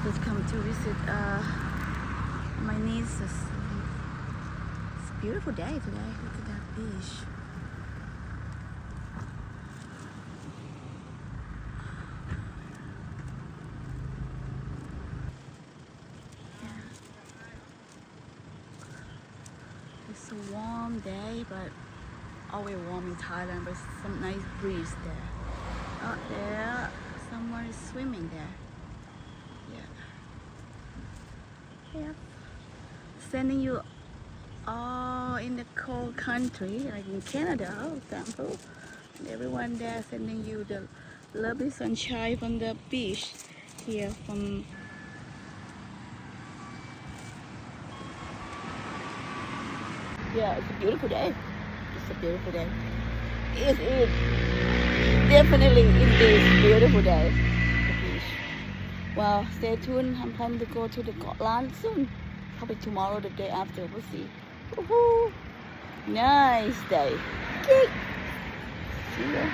Just come to visit my nieces. It's a beautiful day today. Look at that beach. It's a warm day, but always warm in Thailand, but some nice breeze there. Out there, someone is swimming there. Yeah. Sending you all in the cold country, like in Canada, for example. And everyone there sending you the lovely sunshine from the beach here from yeah, it's a beautiful day. It's a beautiful day. It is definitely indeed beautiful day. The beach. Well, stay tuned. I'm planning to go to the Koh Larn soon. Probably tomorrow, the day after. We'll see. Woohoo! Nice day. Okay. See ya.